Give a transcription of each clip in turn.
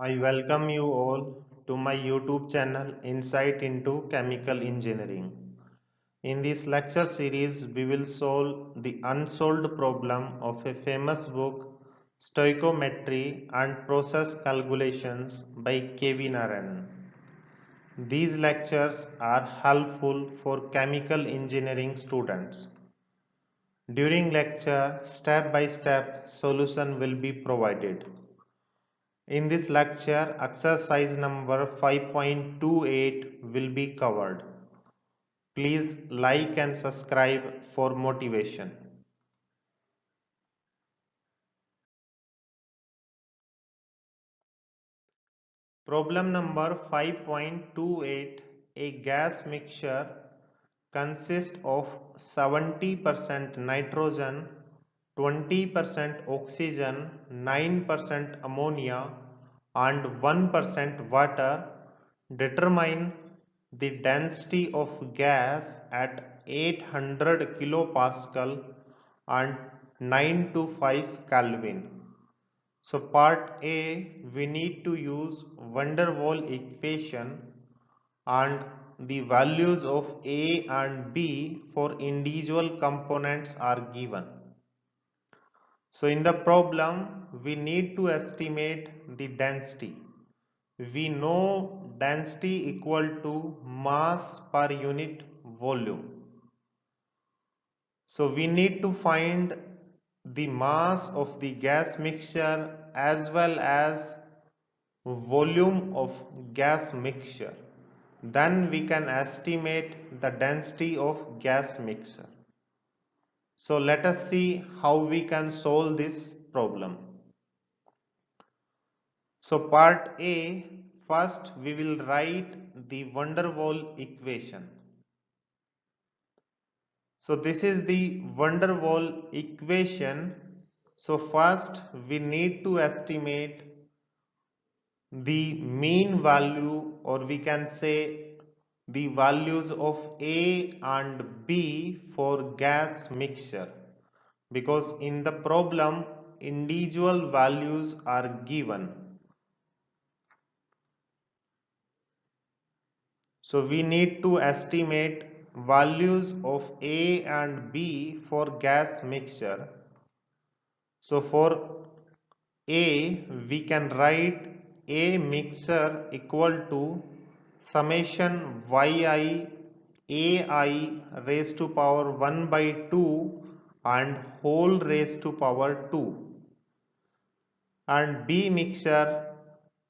I welcome you all to my YouTube channel Insight into Chemical Engineering. In this lecture series, we will solve the unsolved problem of a famous book, Stoichiometry and Process Calculations by K.V. Narayan. These lectures are helpful for chemical engineering students. During lecture, step-by-step solution will be provided. In this lecture, exercise number 5.28 will be covered. Please like and subscribe for motivation. Problem number 5.28. A gas mixture consists of 70% nitrogen, 20% oxygen, 9% ammonia and 1% water. Determine the density of gas at 800 kilopascal and 9 to 5 Kelvin. So part A, we need to use van der Waals equation and the values of A and B for individual components are given. So in the problem, we need to estimate the density. We know density equal to mass per unit volume. So we need to find the mass of the gas mixture as well as volume of gas mixture. Then we can estimate the density of gas mixture. So let us see how we can solve this problem. So part A, first we will write the van der Waals equation. So this is the van der Waals equation. So first we need to estimate the mean value, or we can say the values of A and B for gas mixture, because in the problem individual values are given. So we need to estimate values of A and B for gas mixture. So for A, we can write A mixture equal to summation yi ai raised to power 1 by 2 and whole raised to power 2, and B mixture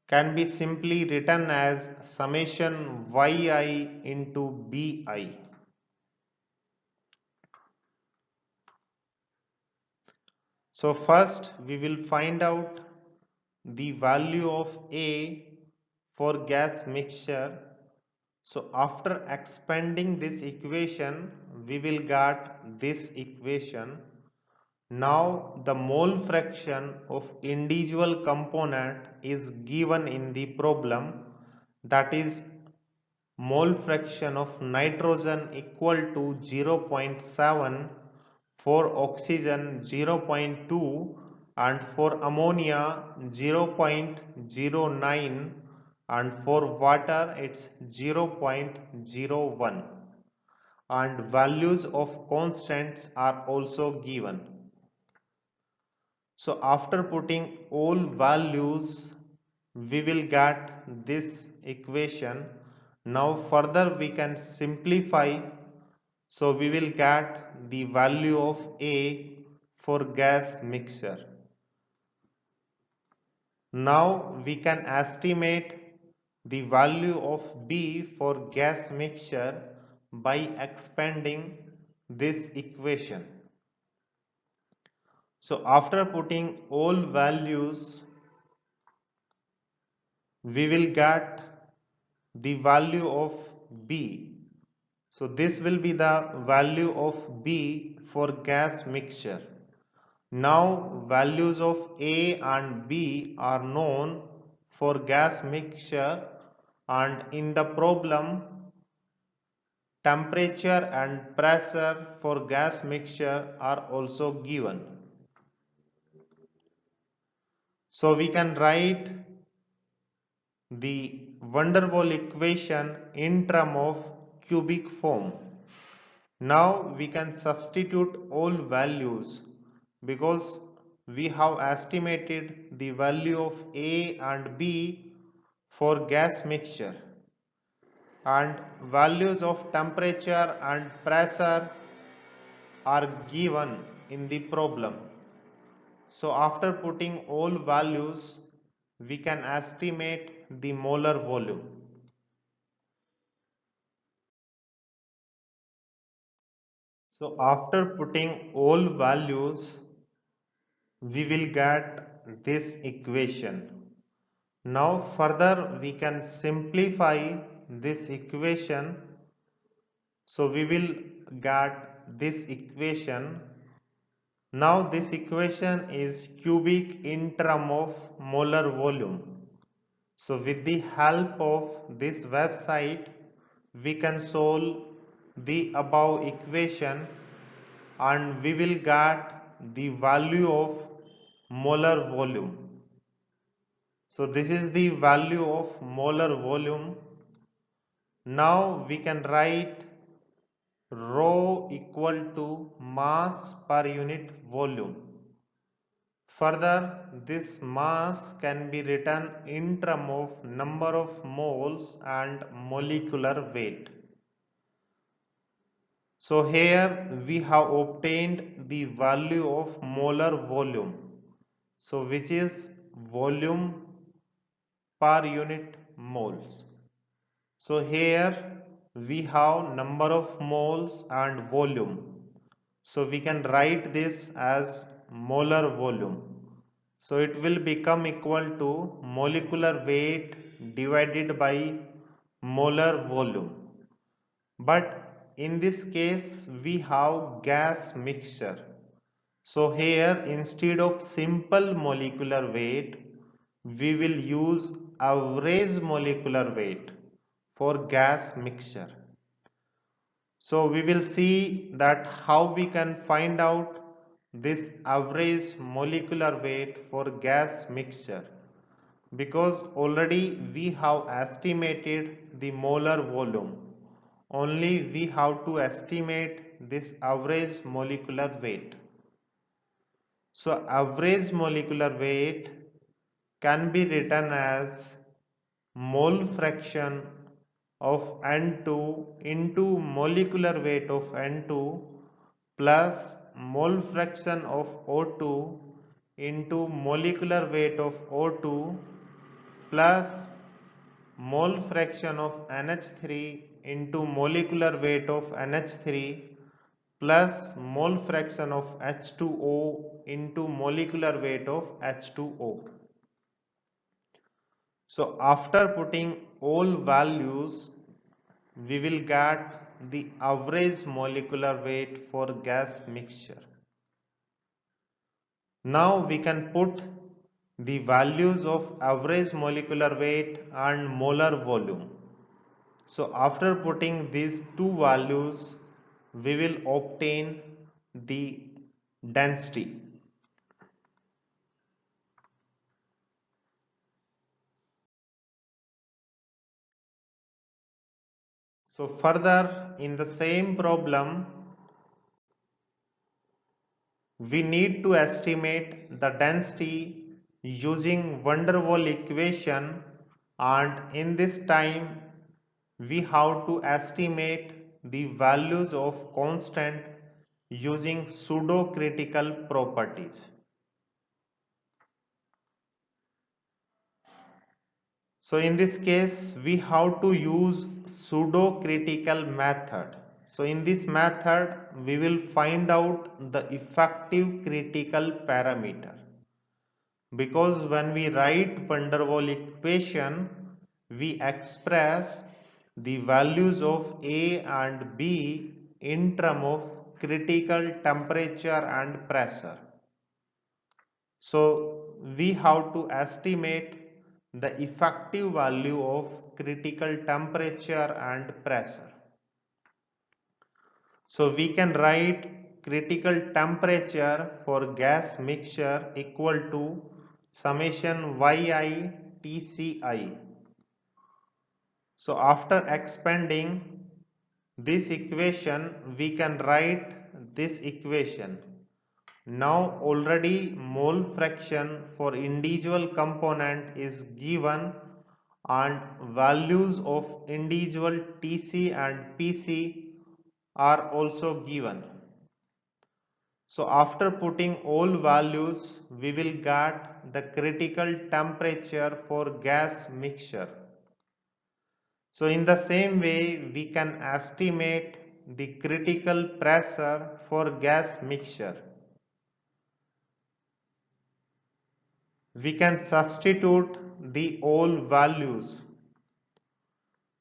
can be simply written as summation yi into bi. So first we will find out the value of A for gas mixture. So after expanding this equation, we will get this equation. Now the mole fraction of individual component is given in the problem, that is mole fraction of nitrogen equal to 0.7, for oxygen 0.2 and for ammonia 0.09 and for water it's 0.01, and values of constants are also given. So after putting all values, we will get this equation. Now further we can simplify. So we will get the value of A for gas mixture. Now we can estimate the value of B for gas mixture by expanding this equation. So after putting all values, we will get the value of B. So this will be the value of B for gas mixture. Now values of A and B are known for gas mixture, and in the problem temperature and pressure for gas mixture are also given. So we can write the van der Waal equation in term of cubic form. Now we can substitute all values because we have estimated the value of A and B for gas mixture, and values of temperature and pressure are given in the problem. So after putting all values, we can estimate the molar volume. So after putting all values, we will get this equation. Now further we can simplify this equation. So we will get this equation. Now this equation is cubic in term of molar volume. So with the help of this website, we can solve the above equation and we will get the value of molar volume. So this is the value of molar volume. Now we can write rho equal to mass per unit volume. Further, this mass can be written in terms of number of moles and molecular weight. So here we have obtained the value of molar volume. So which is volume per unit moles. So here we have number of moles and volume. So we can write this as molar volume. So it will become equal to molecular weight divided by molar volume. But in this case we have gas mixture. So here instead of simple molecular weight, we will use average molecular weight for gas mixture. So we will see that how we can find out this average molecular weight for gas mixture, because already we have estimated the molar volume. Only we have to estimate this average molecular weight. So average molecular weight can be written as mole fraction of N2 into molecular weight of N2 plus mole fraction of O2 into molecular weight of O2 plus mole fraction of NH3 into molecular weight of NH3 plus mole fraction of H2O into molecular weight of H2O. So after putting all values, we will get the average molecular weight for gas mixture. Now we can put the values of average molecular weight and molar volume. So after putting these two values, we will obtain the density. So further in the same problem, we need to estimate the density using van der Waal equation, and in this time we have to estimate the values of constant using pseudo critical properties. So in this case we have to use pseudo critical method. So in this method we will find out the effective critical parameter, because when we write van der Waal equation we express the values of A and B in terms of critical temperature and pressure. So we have to estimate the effective value of critical temperature and pressure. So we can write critical temperature for gas mixture equal to summation yi Tci. So after expanding this equation, we can write this equation. Now already mole fraction for individual component is given and values of individual Tc and Pc are also given. So after putting all values, we will get the critical temperature for gas mixture. So in the same way, we can estimate the critical pressure for gas mixture. We can substitute the all values.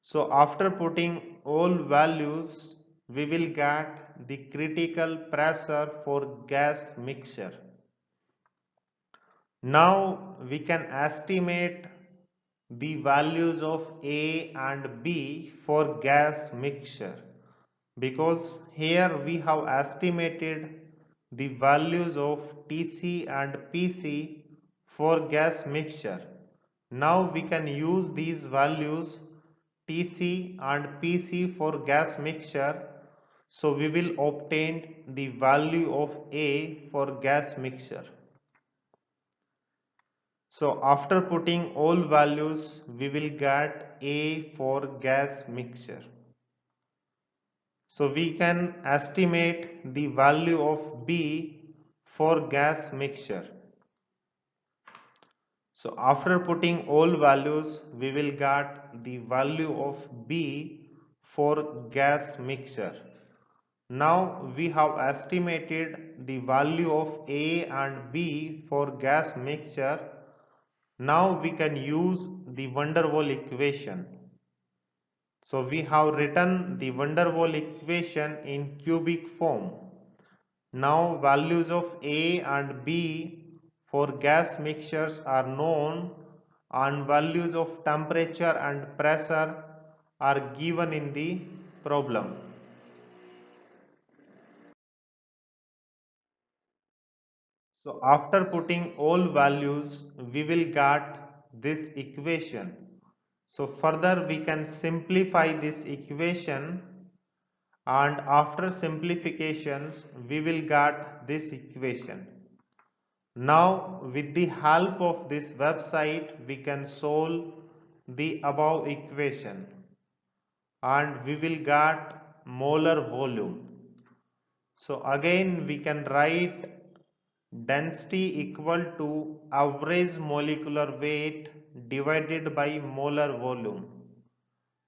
So after putting all values, we will get the critical pressure for gas mixture. Now we can estimate the values of A and B for gas mixture, because here we have estimated the values of Tc and Pc for gas mixture. Now we can use these values Tc and Pc for gas mixture, so we will obtain the value of A for gas mixture. So after putting all values, we will get A for gas mixture. So we can estimate the value of B for gas mixture. So after putting all values, we will get the value of B for gas mixture. Now we have estimated the value of A and B for gas mixture. Now we can use the van der Waals equation. So we have written the van der Waals equation in cubic form. Now values of A and B for gas mixtures are known and values of temperature and pressure are given in the problem. So after putting all values, we will get this equation. So further we can simplify this equation, and after simplifications we will get this equation. Now with the help of this website we can solve the above equation and we will get molar volume. So again we can write density equal to average molecular weight divided by molar volume.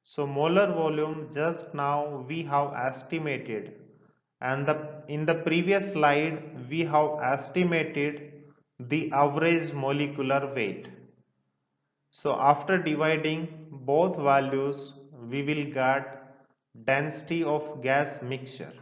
So molar volume just now we have estimated, and in the previous slide we have estimated the average molecular weight. So after dividing both values we will get density of gas mixture.